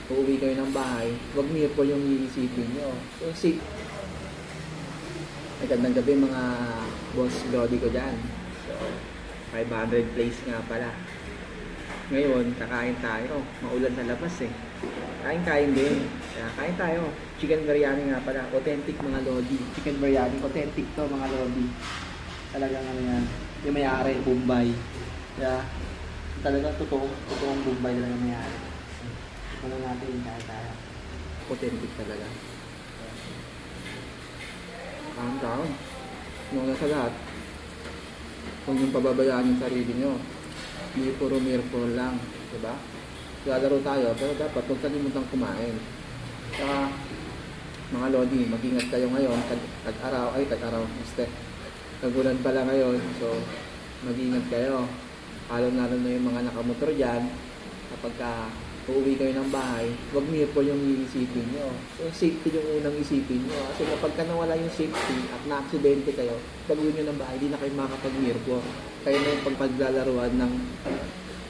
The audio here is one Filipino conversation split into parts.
uuwi kayo ng bahay, huwag niyo po yung iisipin nyo. Yung safe. Magandang gabi mga boss Lodi ko dyan. So, 500 place nga pala. Ngayon, kakain tayo. Maulan sa labas eh. Kain-kain din. Kaya kain tayo. Chicken biryani nga pala. Authentic mga Lodi. Chicken biryani. Authentic to mga Lodi. Talagang ano yan. Yung may-ari, Bombay. Kaya talagang totoong Bombay talaga may-ari. Ano natin yung kaya. Authentic talaga. Kain-kain. Nung nasa lahat, kung yung pababayaan yung sarili nyo, hindi puro miracle lang, diba? Lalaro tayo, pero dapat huwag kalimutang kumain. Saka, mga Lodi, mag-ingat kayo ngayon, tag-araw, tagulan pala ngayon, so, mag-ingat kayo. Lalo na yung mga nakamotor dyan, kapag uuwi kayo ng bahay, huwag niyo po yung iisipin nyo. Yung safety yung unang isipin nyo. Kasi kapag nawala yung safety at na-aksidente kayo, pag-uwi nyo ng bahay, hindi na kayo makakapag-mirror. Kayo na yung pagpaglalaruan ng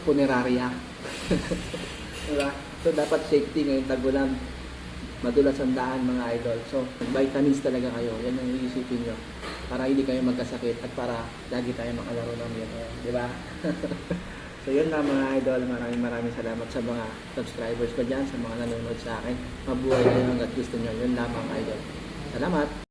punerarya. Diba? So, dapat safety ngayon tagulan. Madulas ang daan mga idol. So, vitamins talaga kayo. Yan ang iisipin nyo. Para hindi kayo magkasakit at para lagi tayo makalaro ng mirror. Diba? So yun lang mga idol, maraming salamat sa mga subscribers ko dyan, sa mga nanonood sa akin. Mabuhay kayo hanggat gusto nyo. Yun lang mga idol. Salamat!